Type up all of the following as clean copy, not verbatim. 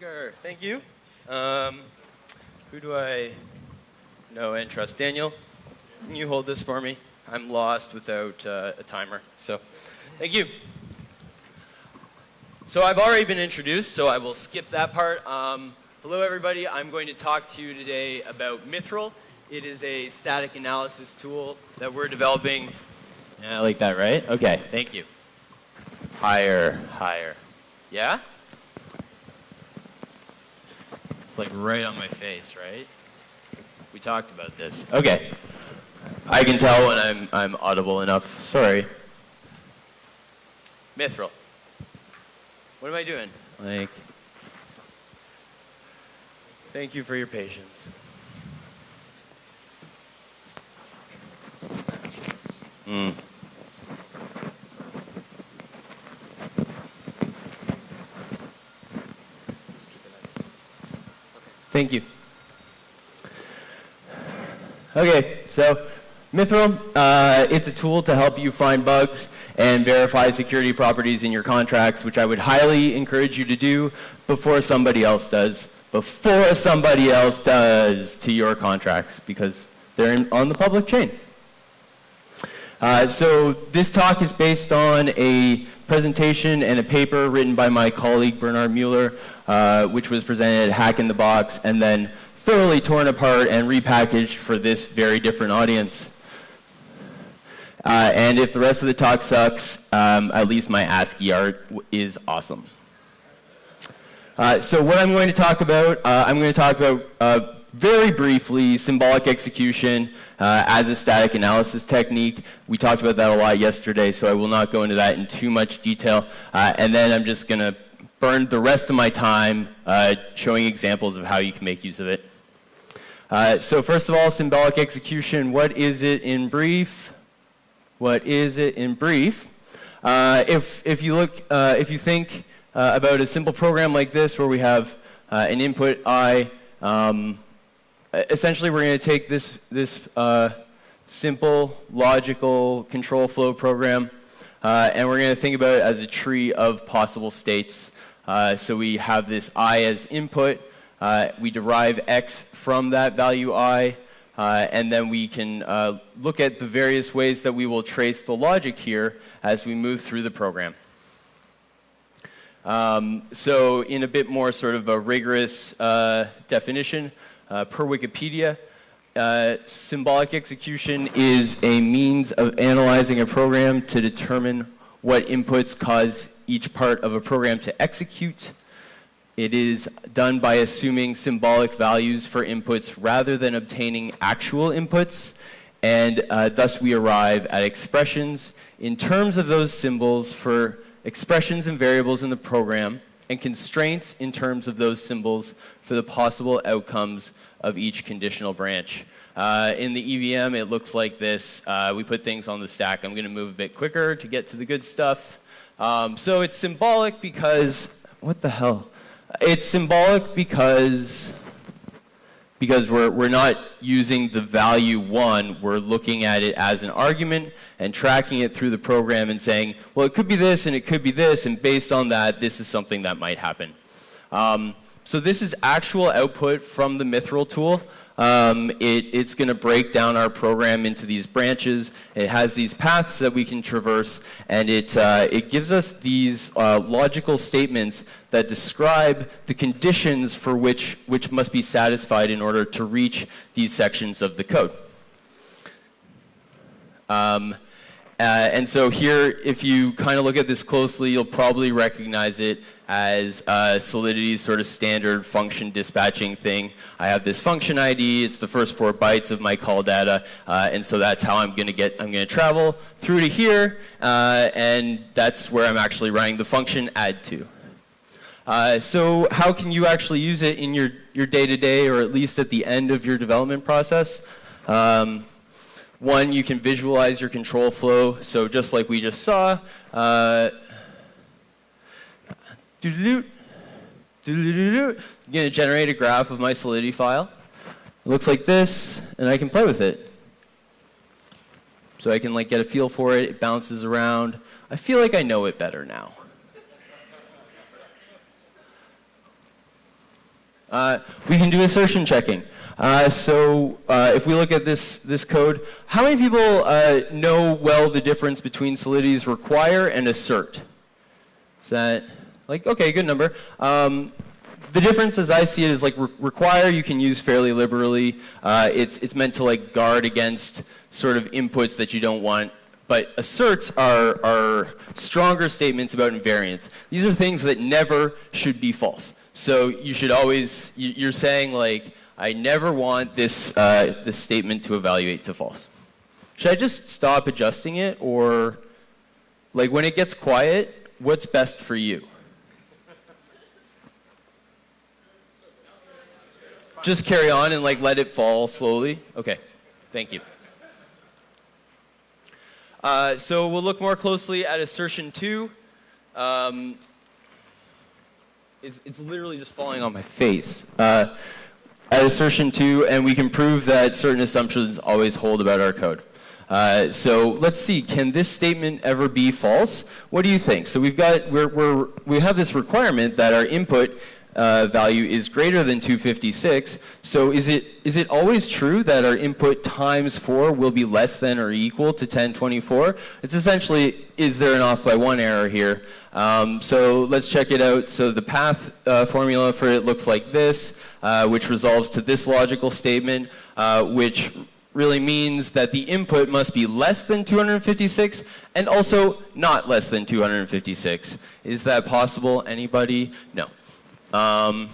Oscar, thank you. Who do I know and trust? Daniel, can you hold this for me? I'm lost without a timer, so thank you. So I've already been introduced, so I will skip that part. Hello, everybody. I'm going to talk to you today about Mythril. It is a static analysis tool that we're developing. Yeah, I like that, right? Okay, thank you. Higher. Yeah? It's like right on my face, right? We talked about this. Okay. I can tell when I'm audible enough. Sorry. Mythril. What am I doing? Like, thank you for your patience. Thank you. Okay, so Mythril, it's a tool to help you find bugs and verify security properties in your contracts, which I would highly encourage you to do before somebody else does. Before somebody else does to your contracts, because they're on the public chain. So this talk is based on a presentation and a paper written by my colleague Bernard Mueller, which was presented at Hack in the Box and then thoroughly torn apart and repackaged for this very different audience. And if the rest of the talk sucks, at least my ASCII art is awesome. So what I'm going to talk about, I'm going to talk about very briefly symbolic execution as a static analysis technique. We talked about that a lot yesterday, so I will not go into that in too much detail. And then I'm just going to burn the rest of my time showing examples of how you can make use of it. So first of all, symbolic execution. What is it in brief? What is it in brief? If you think about a simple program like this, where we have an input I, essentially we're going to take this simple logical control flow program, and we're going to think about it as a tree of possible states. So we have this I as input. We derive X from that value I. And then we can look at the various ways that we will trace the logic here as we move through the program. So in a bit more sort of a rigorous definition, per Wikipedia, symbolic execution is a means of analyzing a program to determine what inputs cause each part of a program to execute. It is done by assuming symbolic values for inputs rather than obtaining actual inputs, and thus we arrive at expressions in terms of those symbols for expressions and variables in the program, and constraints in terms of those symbols for the possible outcomes of each conditional branch. In the EVM, it looks like this. We put things on the stack. I'm going to move a bit quicker to get to the good stuff. So it's symbolic because, what the hell? It's symbolic because we're not using the value 1. We're looking at it as an argument and tracking it through the program and saying, well, it could be this and it could be this, and based on that, this is something that might happen. So this is actual output from the Mythril tool. It's going to break down our program into these branches. It has these paths that we can traverse, and it gives us these logical statements that describe the conditions for which must be satisfied in order to reach these sections of the code. And so here, if you kind of look at this closely, you'll probably recognize it as Solidity's sort of standard function dispatching thing. I have this function ID. It's the first 4 bytes of my call data, and so that's how I'm going to travel through to here, and that's where I'm actually running the function add to. So how can you actually use it in your day-to-day, or at least at the end of your development process? One, you can visualize your control flow. So just like we just saw, I'm going to generate a graph of my Solidity file. It looks like this, and I can play with it. So I can like get a feel for it. It bounces around. I feel like I know it better now. We can do assertion checking. If we look at this code, how many people know well the difference between solidities require and assert? Is that okay, good number. The difference as I see it is require you can use fairly liberally. It's meant to guard against sort of inputs that you don't want. But asserts are stronger statements about invariance. These are things that never should be false. So you should always, you're saying I never want this statement to evaluate to false. Should I just stop adjusting it, or when it gets quiet, what's best for you? Just carry on and let it fall slowly? Okay, thank you. So we'll look more closely at assertion 2. It's literally just falling on my face. At assertion 2, and we can prove that certain assumptions always hold about our code. So let's see, can this statement ever be false? What do you think? So we have this requirement that our input value is greater than 256. So is it always true that our input times 4 will be less than or equal to 1024? It's essentially, is there an off by 1 error here? So let's check it out. So the path formula for it looks like this, which resolves to this logical statement, which really means that the input must be less than 256 and also not less than 256. Is that possible? Anybody? No. All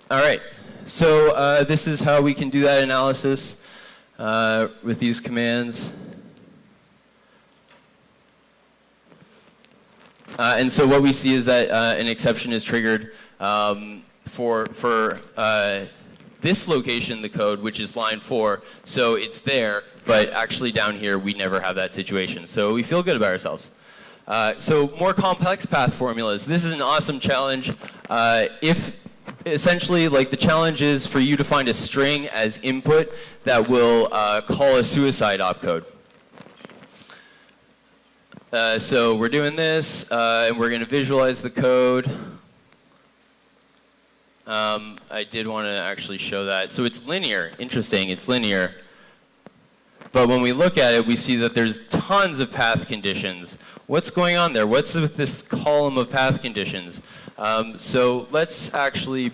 right, so this is how we can do that analysis with these commands. And so what we see is that an exception is triggered for this location in the code, which is line 4. So it's there, but actually down here we never have that situation. So we feel good about ourselves. So more complex path formulas. This is an awesome challenge. If essentially, the challenge is for you to find a string as input that will call a suicide opcode. So we're doing this, and we're going to visualize the code. I did want to actually show that. So it's linear. Interesting, it's linear. But when we look at it, we see that there's tons of path conditions. What's going on there? What's with this column of path conditions? So let's actually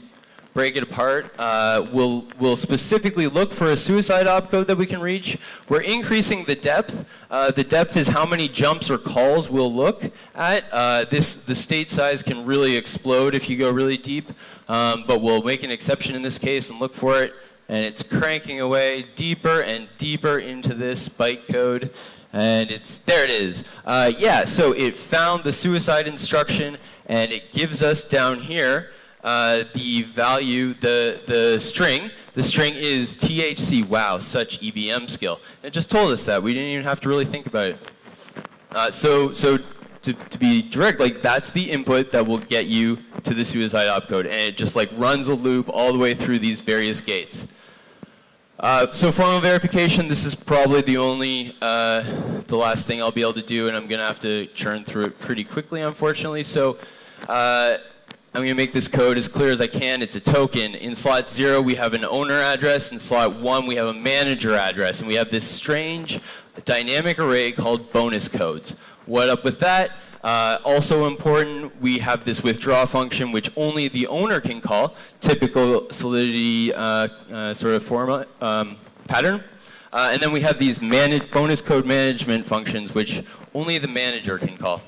break it apart. We'll specifically look for a suicide opcode that we can reach. We're increasing the depth. The depth is how many jumps or calls we'll look at. The state size can really explode if you go really deep, but we'll make an exception in this case and look for it. And it's cranking away deeper and deeper into this bytecode. And there it is. Yeah, so it found the suicide instruction, and it gives us down here the value, the string. The string is THC. Wow, such EBM skill. It just told us that. We didn't even have to really think about it. So to be direct, that's the input that will get you to the suicide opcode. And it just runs a loop all the way through these various gates. So formal verification, this is probably the last thing I'll be able to do, and I'm going to have to churn through it pretty quickly, unfortunately. So I'm going to make this code as clear as I can. It's a token. In slot 0, we have an owner address. In slot 1, we have a manager address. And we have this strange dynamic array called bonus codes. What up with that? Also important, we have this withdraw function, which only the owner can call, typical Solidity sort of format, pattern. And then we have these bonus code management functions, which only the manager can call.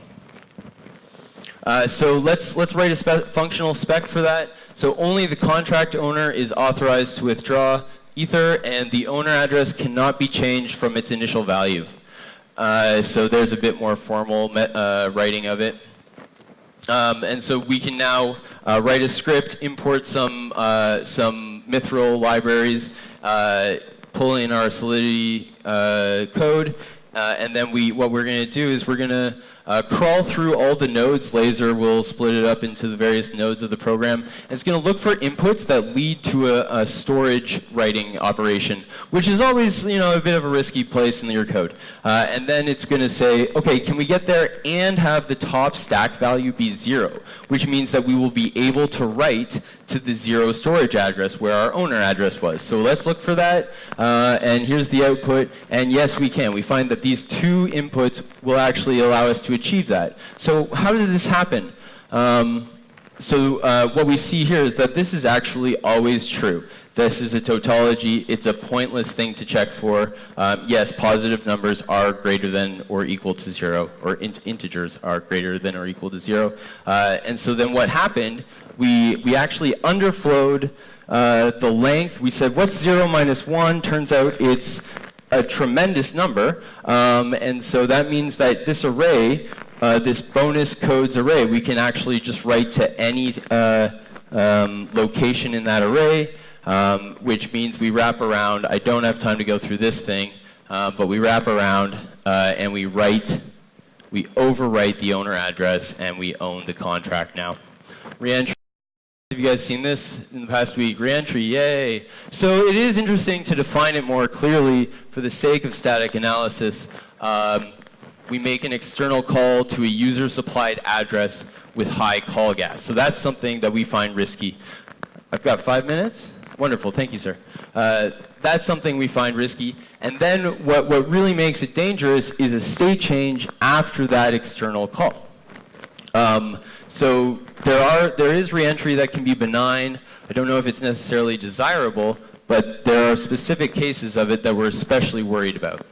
So let's write a functional spec for that. So only the contract owner is authorized to withdraw Ether, and the owner address cannot be changed from its initial value. So there's a bit more formal writing of it. And so we can now write a script, import some Mythril libraries, pull in our Solidity code, and then what we're going to do is we're going to crawl through all the nodes. Laser will split it up into the various nodes of the program. And it's going to look for inputs that lead to a storage writing operation, which is always, a bit of a risky place in your code. And then it's going to say, okay, can we get there and have the top stack value be 0, which means that we will be able to write to the 0 storage address where our owner address was. So let's look for that. And here's the output. And yes, we can. We find that these 2 inputs will actually allow us to achieve that. So how did this happen? What we see here is that this is actually always true. This is a tautology. It's a pointless thing to check for. Yes, positive numbers are greater than or equal to 0, or integers are greater than or equal to 0. And so then what happened, we actually underflowed the length. We said, what's 0 minus 1? Turns out it's a tremendous number. And so that means that this array, this bonus codes array, we can actually just write to any location in that array, which means we wrap around. I don't have time to go through this thing, but we wrap around and we overwrite the owner address, and we own the contract now. Reentry. Have you guys seen this in the past week? Reentry, yay. So it is interesting to define it more clearly for the sake of static analysis. We make an external call to a user-supplied address with high call gas. So that's something that we find risky. I've got 5 minutes? Wonderful, thank you, sir. That's something we find risky. And then what really makes it dangerous is a state change after that external call. So there is reentry that can be benign. I don't know if it's necessarily desirable, but there are specific cases of it that we're especially worried about.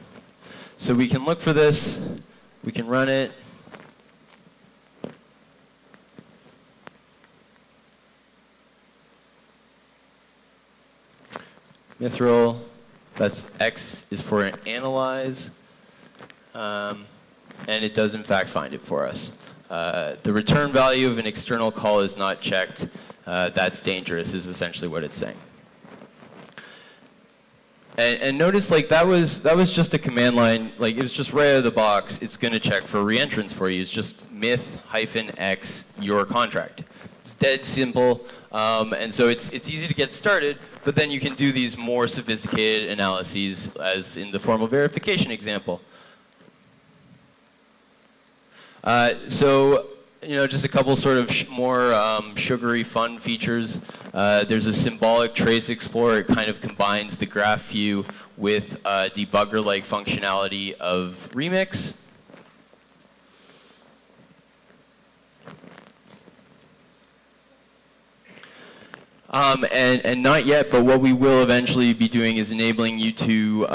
So we can look for this. We can run it. Mythril, that's X is for an analyze, and it does in fact find it for us. The return value of an external call is not checked. That's dangerous is essentially what it's saying. And notice, that was just a command line. It was just right out of the box. It's going to check for reentrance for you. It's just myth-x your contract. It's dead simple, and so it's easy to get started. But then you can do these more sophisticated analyses, as in the formal verification example. Just a couple sort of more sugary fun features. There's a symbolic trace explorer. It kind of combines the graph view with debugger-like functionality of Remix. And not yet, but what we will eventually be doing is enabling you to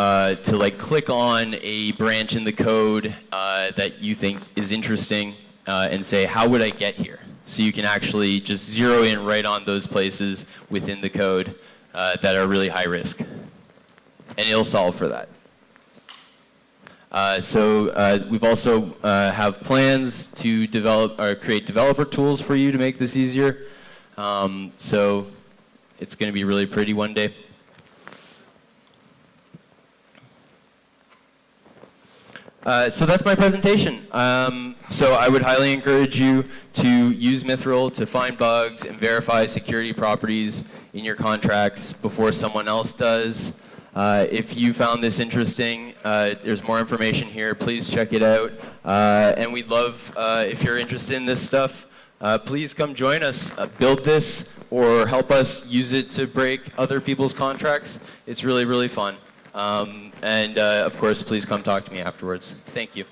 click on a branch in the code that you think is interesting and say, how would I get here? So you can actually just zero in right on those places within the code that are really high risk. And it'll solve for that. We've also have plans to develop or create developer tools for you to make this easier. So it's going to be really pretty one day. So that's my presentation. So I would highly encourage you to use Mythril to find bugs and verify security properties in your contracts before someone else does. If you found this interesting, there's more information here. Please check it out. And we'd love, if you're interested in this stuff, please come join us, build this, or help us use it to break other people's contracts. It's really, really fun. Of course, please come talk to me afterwards. Thank you.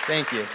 Thank you.